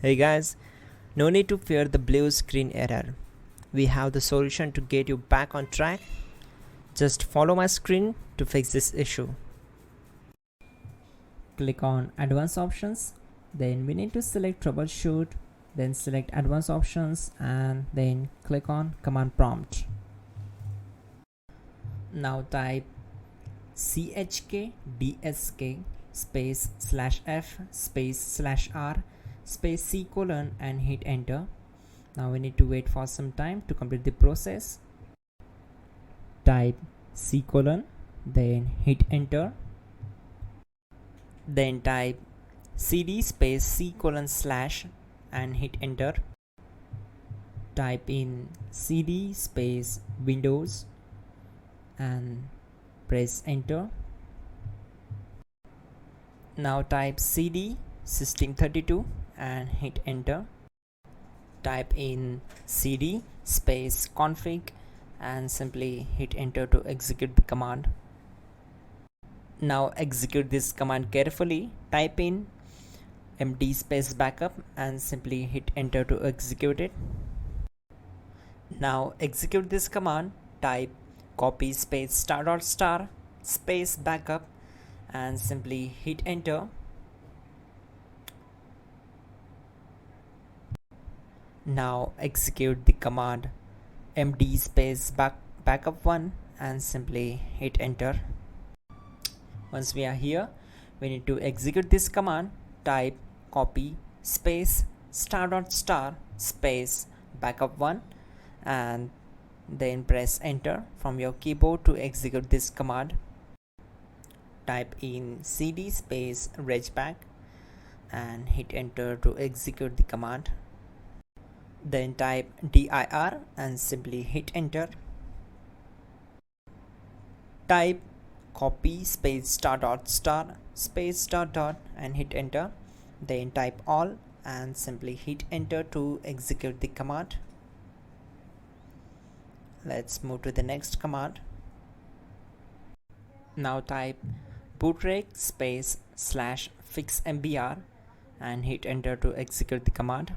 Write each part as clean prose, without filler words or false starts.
Hey guys, no need to fear the blue screen error. We have the solution to get you back on track. Just follow my screen to fix this issue. Click on Advanced Options, then we need to select Troubleshoot, then select Advanced Options and then click on Command Prompt. Now type chkdsk space /f space /r space C colon and hit enter. Now we need to wait for some time to complete the process. Type C colon, then hit enter. Then type cd space C colon / and hit enter. Type in cd space Windows and press enter. Now type cd system32 and hit enter. Type in cd space config and simply hit enter to execute the command. Now execute this command carefully. Type in md space backup and simply hit enter to execute it. Now execute this command. Type copy space ** space backup and simply hit enter. Now execute the command md space backup1 and simply hit enter. Once we are here, we need to execute this command. Type copy space ** space backup1 and then press enter from your keyboard to execute this command. Type in cd space regback and hit enter to execute the command. Then type dir and simply hit enter. Type copy space ** space ... and hit enter. Then type all and simply hit enter to execute the command. Let's move to the next command. Now type bootrec space /fixmbr and hit enter to execute the command.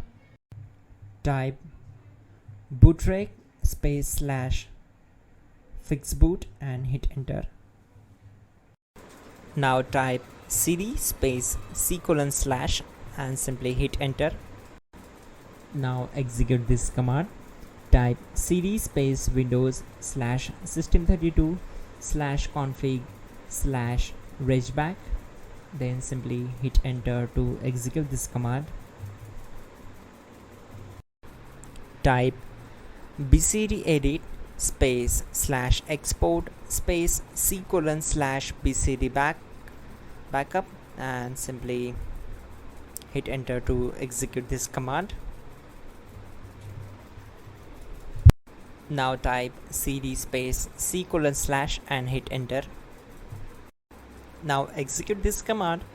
Type bootrec space /fixboot and hit enter. Now type cd space C colon / and simply hit enter. Now execute this command. Type cd space Windows /system32 /config /regback, then simply hit enter to execute this command. Type bcdedit space /export space C colon /bcd backup and simply hit enter to execute this command. Now type cd space C colon / and hit enter. Now execute this command.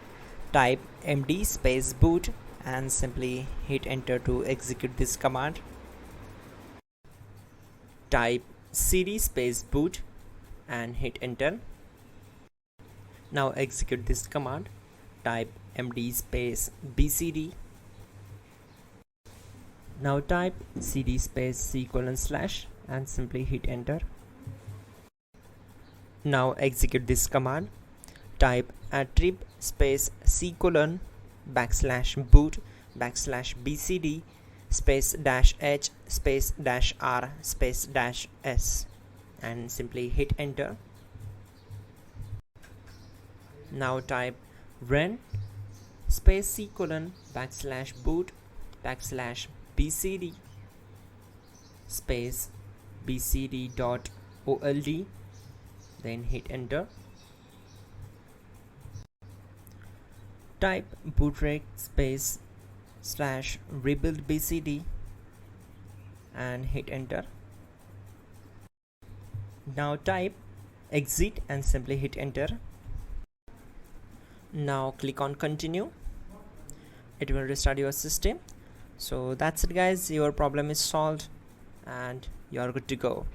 Type md space boot and simply hit enter to execute this command. Type cd space boot and hit enter. Now execute this command. Type md space bcd. Now type cd space C colon / and simply hit enter. Now execute this command. Type attrib space C colon /boot /bcd space -h space -r space -s and simply hit enter. Now type run space C colon /boot /bcd space bcd.old, then hit enter. Type bootrec space /rebuildbcd and hit enter. Now type exit and simply hit enter. Now click on continue. It will restart your system. So that's it guys, your problem is solved and you're good to go.